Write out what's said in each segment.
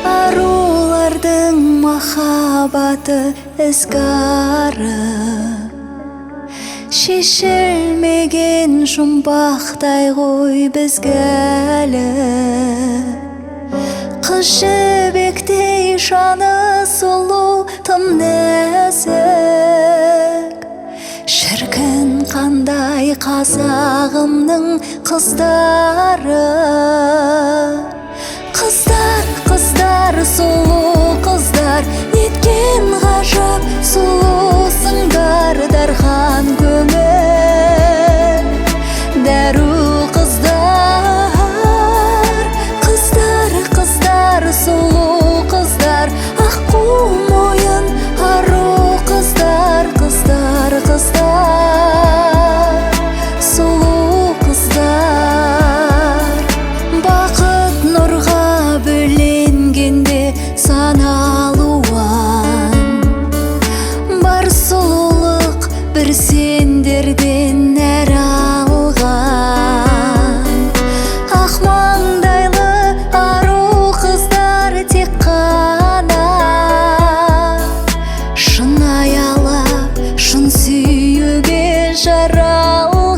Арулардың махаббаты ізгары, шешілмеген жұмбақтай ғой бізгәлі. Қыз жібектей жаны сұлу тым нәзік, шіркін қандай қазағымның қыздары. Қыздар, қыздар, сұлу қыздар, неткен ғажап сұлусыңдар. Дархан көңіл дәру қыздар. Қыздар, қыздар, сұлу қыздар, аққу мойын ару қыздар. Қыздар, қыздар, сұлу қыздар. Бақыт нұрға бөленгенде саналуан, бар сұлулық бір сендерден нәр алған. Ақ маңдайлы ару қыздар тек қана шын аялап, шын сүюге жаралған.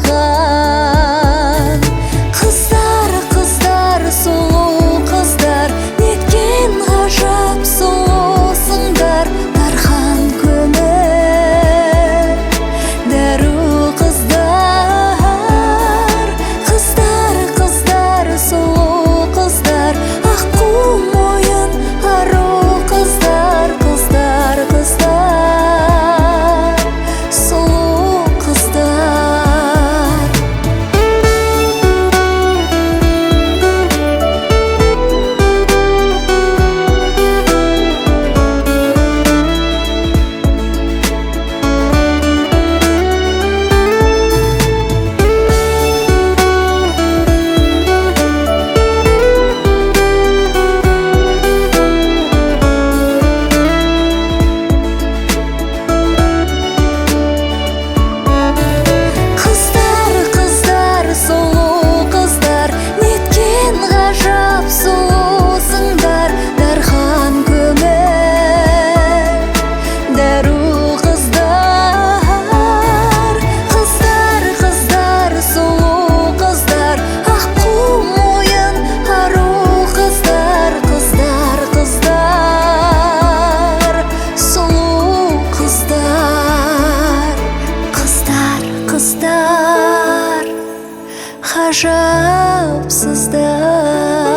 Қыздар, қыздар, сұлу қыздар, неткен ғажап сұлусыңдар. Дархан көңіл дәру қыздар. Қыздар, қыздар, сұлу қыздар, аққу мойын ару қыздар. Қыздар, қыздар, сұлу қыздар. Қыздар, қыздар, сұлу қыздар, неткен ғажап сұлусыңдар. Дархан көңіл дәру қыздар. Қыздар, қыздар, сұлу қыздар, аққу мойын ару қыздар. Қыздар, қыздар, сұлу қыздар. Қыздар, қыздар, ғажапсыздар.